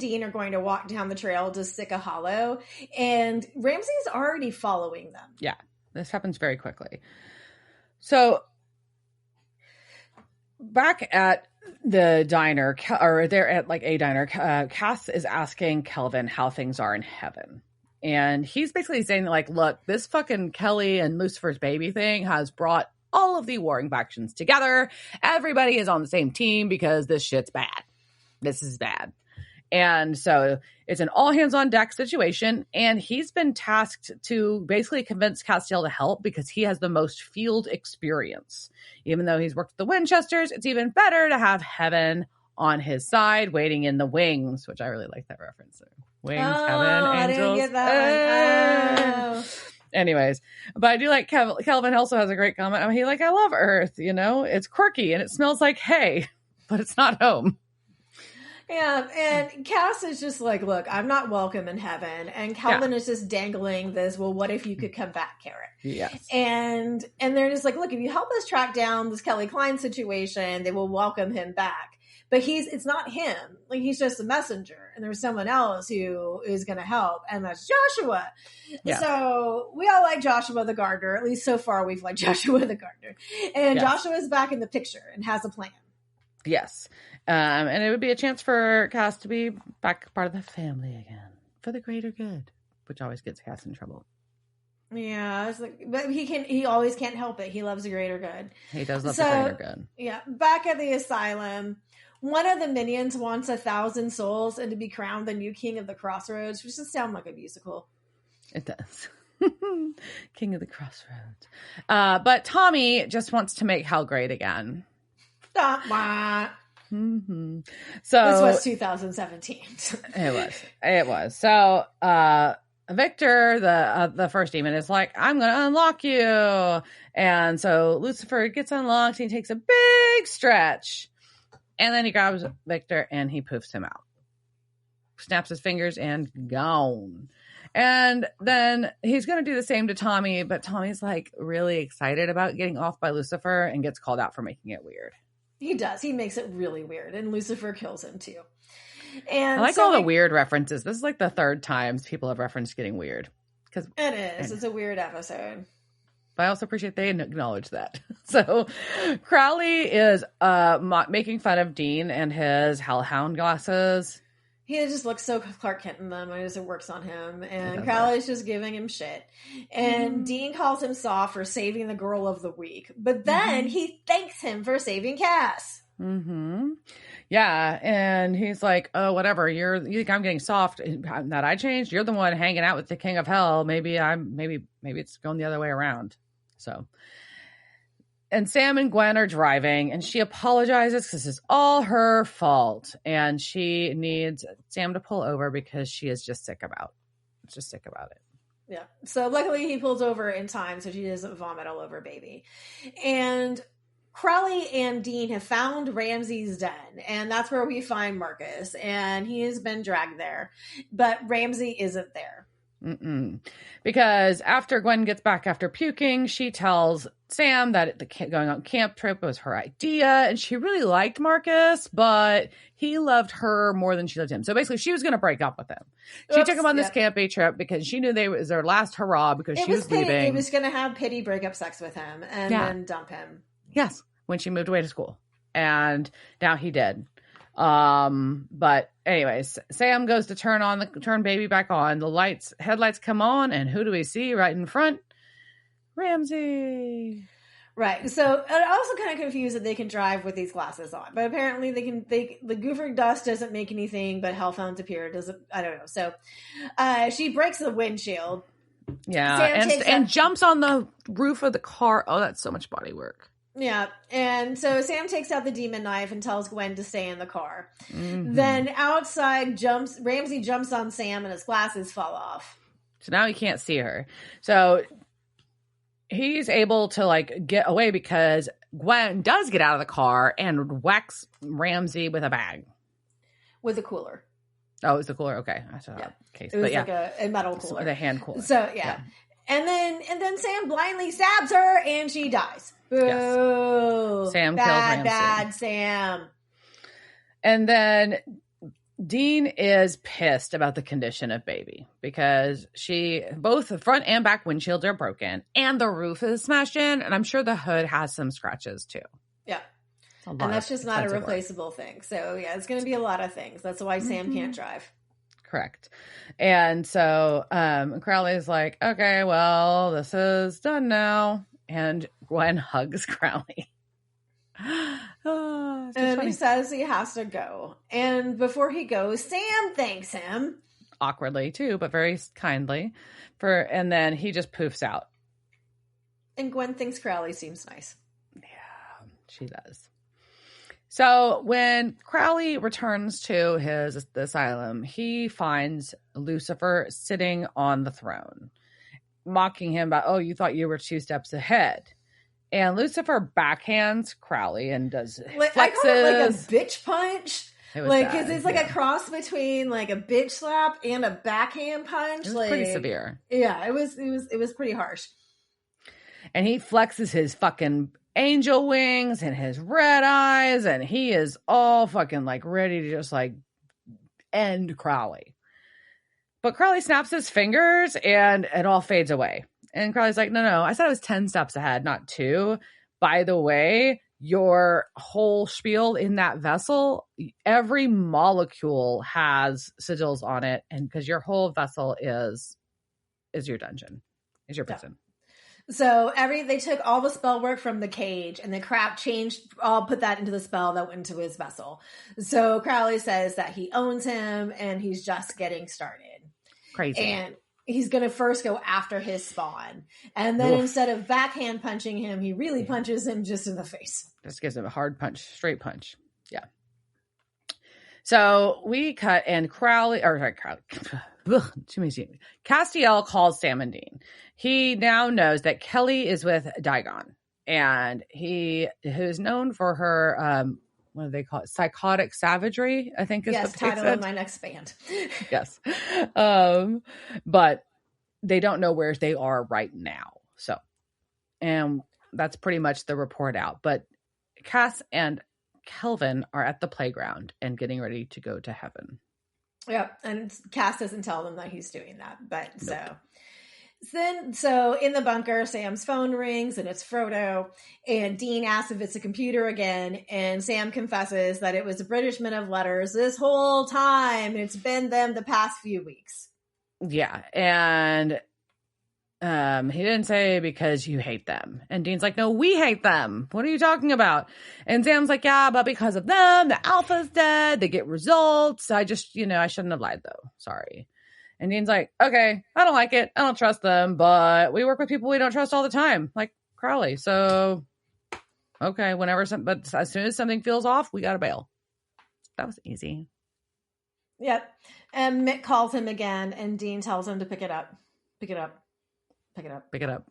Dean are going to walk down the trail to Sika Hollow. And Ramsey's already following them. Yeah, this happens very quickly. So back at the diner, or they're at like a diner, Cass is asking Kelvin how things are in heaven. And he's basically saying, like, look, this fucking Kelly and Lucifer's baby thing has brought all of the warring factions together. Everybody is on the same team because this shit's bad. This is bad. And so it's an all hands on deck situation. And he's been tasked to basically convince Castiel to help because he has the most field experience. Even though he's worked with the Winchesters, it's even better to have heaven on his side waiting in the wings, which I really like that reference there. Wings, heaven, angels. I didn't get that one. Anyways, but I do like Kelvin also has a great comment. I mean, I love Earth, it's quirky and it smells like hay, but it's not home. Yeah, and Cass is just like, look, I'm not welcome in heaven. And Kelvin is just dangling this, well, what if you could come back, carrot? Yes. And they're just like, look, if you help us track down this Kelly Klein situation, they will welcome him back. But it's not him. Like, he's just a messenger. And there's someone else who is going to help. And that's Joshua. Yeah. So we all like Joshua the gardener. At least so far we've liked Joshua the gardener. And Joshua's back in the picture and has a plan. Yes. And it would be a chance for Cass to be back part of the family again. For the greater good. Which always gets Cass in trouble. Yeah, but he always can't help it. He loves the greater good. He does love the greater good. Yeah. Back at the asylum, one of the minions wants 1,000 souls and to be crowned the new king of the Crossroads, which does sound like a musical. It does. King of the Crossroads. But Tommy just wants to make hell great again. Mm-hmm. So this was 2017. It was. So Victor, the first demon, is like, I'm going to unlock you. And so Lucifer gets unlocked. And he takes a big stretch. And then he grabs Victor and he poofs him out. Snaps his fingers and gone. And then he's going to do the same to Tommy. But Tommy's like really excited about getting off by Lucifer and gets called out for making it weird. He does. He makes it really weird. And Lucifer kills him too. And I like all the weird references. This is like the third time people have referenced getting weird. It is. It's a weird episode. But I also appreciate they acknowledge that. So Crowley is making fun of Dean and his hellhound glasses. He just looks so Clark Kent in them. I guess it works on him. And Crowley's just giving him shit. And Dean calls him soft for saving the girl of the week. But then he thanks him for saving Cass. Yeah. And he's like, oh, whatever. You think I'm getting soft that I changed? You're the one hanging out with the king of hell. Maybe it's going the other way around. So. And Sam and Gwen are driving, and she apologizes because this is all her fault. And she needs Sam to pull over because she is just sick about it. Yeah. So luckily he pulls over in time so she doesn't vomit all over baby. And Crowley and Dean have found Ramsey's den, and that's where we find Marcus. And he has been dragged there, but Ramsey isn't there. Because after Gwen gets back after puking, she tells Sam that the going on camp trip was her idea, and she really liked Marcus, but he loved her more than she loved him. So basically, she was going to break up with him. She took him on this camping trip because she knew it was their last hurrah because she was leaving. It was going to have pity breakup sex with him and then dump him. Yes, when she moved away to school, and now he did. But anyways, Sam goes to turn baby back on. The headlights come on, and who do we see right in front? Ramsey. Right. So I'm also kind of confused that they can drive with these glasses on, but apparently the goofer dust doesn't make anything, but hellhounds appear. I don't know. So, she breaks the windshield. Yeah. And jumps on the roof of the car. Oh, that's so much body work. Yeah, and so Sam takes out the demon knife and tells Gwen to stay in the car. Then outside Ramsey jumps on Sam and his glasses fall off. So now he can't see her. So he's able to get away because Gwen does get out of the car and whacks Ramsey with a bag. With a cooler. Oh, it was the cooler? Okay. I saw that case. It was like a metal cooler. The hand cooler. So, yeah. And then Sam blindly stabs her and she dies. Boo. Yes. Sam kills Ramsey. Bad Sam. And then Dean is pissed about the condition of baby because both the front and back windshields are broken and the roof is smashed in, and I'm sure the hood has some scratches too. Yeah. And that's just not a replaceable thing. So yeah, it's going to be a lot of things. That's why Sam can't drive. Correct. And so Crowley's like, okay, well, this is done now. And Gwen hugs Crowley. And he says he has to go. And before he goes, Sam thanks him. Awkwardly, too, but very kindly. And then he just poofs out. And Gwen thinks Crowley seems nice. Yeah, she does. So when Crowley returns to the asylum, he finds Lucifer sitting on the throne, mocking him about, oh, you thought you were 2 steps ahead. And Lucifer backhands Crowley and does flexes. I call it like a bitch punch. Because it's like a cross between like a bitch slap and a backhand punch. It was pretty severe. Yeah, it was pretty harsh. And he flexes his fucking angel wings and his red eyes, and he is all fucking ready to just end Crowley. But Crowley snaps his fingers and it all fades away. And Crowley's like, no, I said I was 10 steps ahead, not 2. By the way, your whole spiel in that vessel, every molecule has sigils on it. And because your whole vessel is your dungeon, is your prison. Yeah. So they took all the spell work from the cage and the crap put that into the spell that went into his vessel. So Crowley says that he owns him and he's just getting started. Crazy. And he's going to first go after his spawn. And then instead of backhand punching him, he really punches him just in the face. Just gives him a hard punch, straight punch. Yeah. So we cut and Castiel calls Sam and Dean. He now knows that Kelly is with Digon, and he is known for her, what do they call it? Psychotic savagery, I think is the title of my next band. Yes. But they don't know where they are right now. So, and that's pretty much the report out. But Cass and Kelvin are at the playground and getting ready to go to heaven. Yeah, and Cass doesn't tell them that he's doing that, but nope. So in the bunker, Sam's phone rings and it's Frodo, and Dean asks if it's a computer again, and Sam confesses that it was a British men of letters this whole time, and it's been them the past few weeks. Yeah, and he didn't say because you hate them. And Dean's like, no, we hate them. What are you talking about? And Sam's like, yeah, but because of them, the alpha's dead. They get results. I just, I shouldn't have lied though. Sorry. And Dean's like, okay, I don't like it. I don't trust them, but we work with people we don't trust all the time, like Crowley. So, okay, but as soon as something feels off, we got to bail. That was easy. Yep. And Mick calls him again, and Dean tells him to pick it up. Pick it up. Pick it up. Pick it up.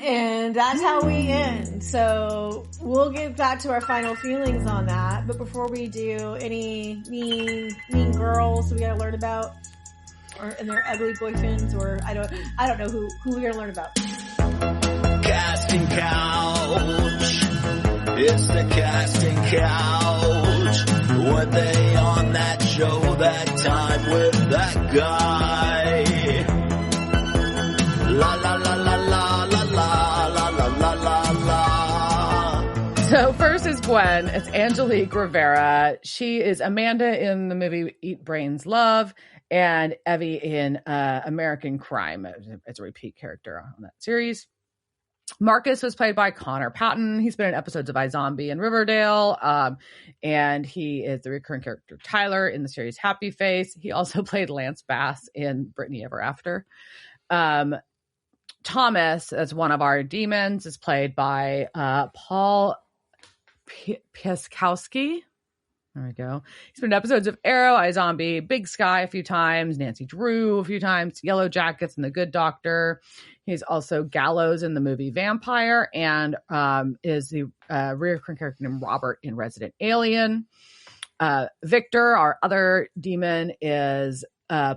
And that's how we end. So we'll get back to our final feelings on that. But before we do, any mean girls we gotta learn about, and their ugly boyfriends, or I don't know who we gotta learn about. Casting couch. It's the casting couch. Were they on that show that time with that guy? La la la la la la la la la la la. So first is Gwen. It's Angelique Rivera. She is Amanda in the movie Eat Brains Love, and Evie in American Crime. It's a repeat character on that series. Marcus was played by Connor Patton. He's been in episodes of iZombie and Riverdale. And he is the recurring character Tyler in the series Happy Face. He also played Lance Bass in Brittany Ever After. Thomas, as one of our demons, is played by Paul Piaskowski. There we go. He's been in episodes of Arrow, iZombie, Big Sky a few times, Nancy Drew a few times, Yellow Jackets and The Good Doctor. He's also Gallows in the movie Vampire, and is the recurring character named Robert in Resident Alien. Victor, our other demon, is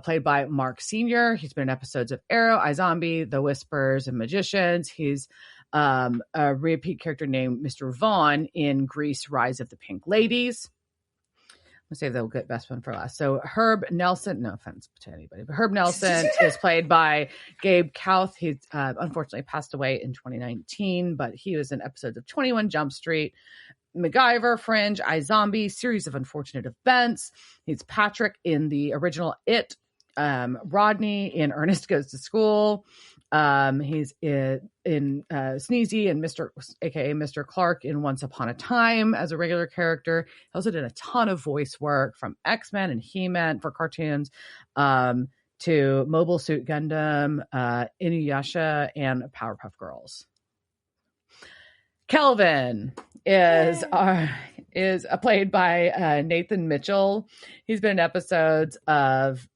played by Mark Sr. He's been in episodes of Arrow, iZombie, The Whispers, and Magicians. He's a repeat character named Mr. Vaughn in Grease, Rise of the Pink Ladies. I'll save the best one for last. So Herb Nelson, no offense to anybody, but Herb Nelson is played by Gabe Kauth. He unfortunately passed away in 2019, but he was in episodes of 21 Jump Street, MacGyver, Fringe, iZombie, Series of Unfortunate Events. He's Patrick in the original It, Rodney in Ernest Goes to School. He's in Sneezy and aka Mr. Clark in Once Upon a Time as a regular character. He also did a ton of voice work from X-Men and He-Man for cartoons, to Mobile Suit Gundam, Inuyasha, and Powerpuff Girls. Kelvin is played by Nathan Mitchell. He's been in episodes of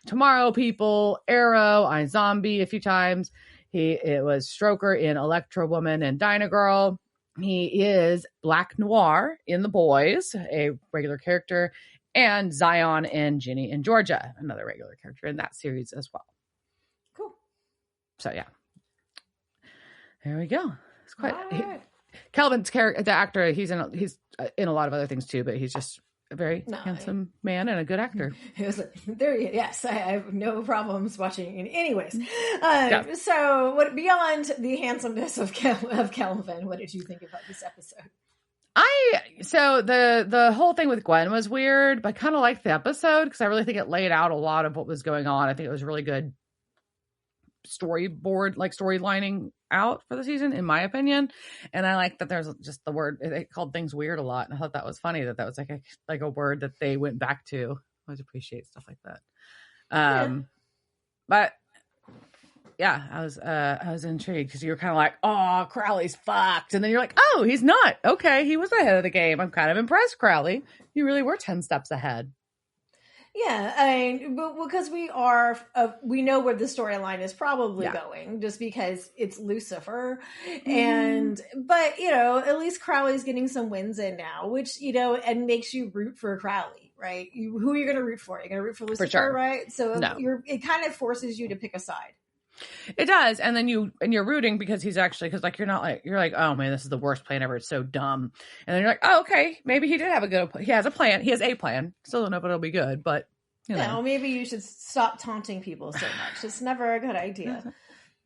Tomorrow People, Arrow, iZombie a few times. It was Stroker in Electro Woman and Dyna Girl. He is Black Noir in The Boys, a regular character, and Zion in Ginny and Georgia, another regular character in that series as well. Cool. So yeah, there we go. It's quite Right. Kelvin's character, the actor. He's in a lot of other things too, but he's just a very handsome man and a good actor. It was yes, I have no problems watching it. Anyways, Yeah. So what beyond the handsomeness of Kelvin, what did you think about this episode? So the whole thing with Gwen was weird, but I kind of liked the episode because I really think it laid out a lot of what was going on. I think it was really good storylining out for the season, in my opinion. And I like that there's just the word, they called things weird a lot, and I thought that was funny that was like a word that they went back to. I always appreciate stuff like that. But yeah, I was intrigued because you were kind of like, oh, Crowley's fucked, and then you're like, oh, he's not. Okay, he was ahead of the game. I'm kind of impressed, Crowley. You really were 10 steps ahead. Yeah, but because we know where the storyline is probably going, just because it's Lucifer, but at least Crowley's getting some wins in now, which and makes you root for Crowley, right? Who are you going to root for? You're going to root for Lucifer, sure. right? So it kind of forces you to pick a side. It does, and then you're rooting because he's actually, because like you're like, oh man, this is the worst plan ever. It's so dumb, and then you're like, oh okay, maybe he did have he has a plan. He has a plan. Still don't know if it'll be good, but You know. No, maybe you should stop taunting people so much. It's never a good idea.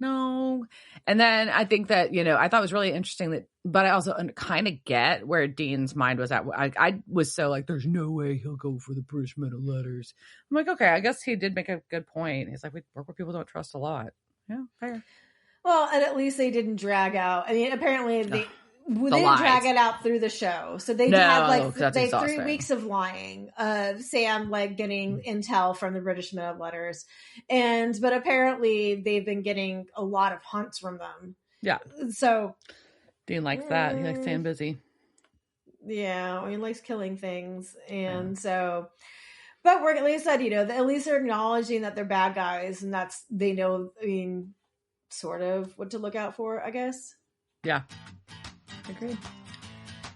No. And then I think that, you know, I thought it was really interesting that, but I also kind of get where Dean's mind was at. I was so like, there's no way he'll go for the British men of letters. I'm like, okay, I guess he did make a good point. He's like, we work with people don't trust a lot. Yeah, fair. Well, and at least they didn't drag out. I mean, apparently they didn't drag it out through the show. So they had like 3 weeks of lying, Sam like getting intel from the British men of letters. But apparently they've been getting a lot of hunts from them. Yeah. So Dean likes that. He likes staying busy. Yeah. He likes killing things. And so, but we're, at least said, you know, at least they're acknowledging that they're bad guys and they know, I mean, sort of what to look out for, I guess. Yeah. Agreed.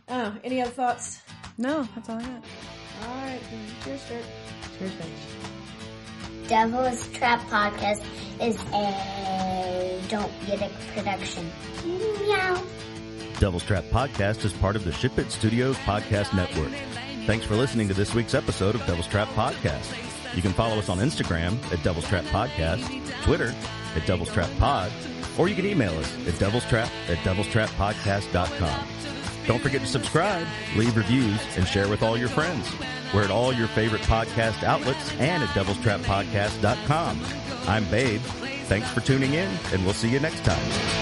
Oh, any other thoughts? No, that's all I got. All right. Cheers, Dirk. Cheers, bitch. Devil's Trap Podcast is a Don't Get It production. Meow. Devil's Trap Podcast is part of the Ship It Studios podcast network. Thanks for listening to this week's episode of Devil's Trap Podcast. You can follow us on Instagram at Devil's Trap Podcast, Twitter at Devil's Trap Pod, or you can email us at devilstrap@devilstrappodcast.com. Don't forget to subscribe, leave reviews, and share with all your friends. We're at all your favorite podcast outlets and at devilstrappodcast.com. I'm Babe. Thanks for tuning in, and we'll see you next time.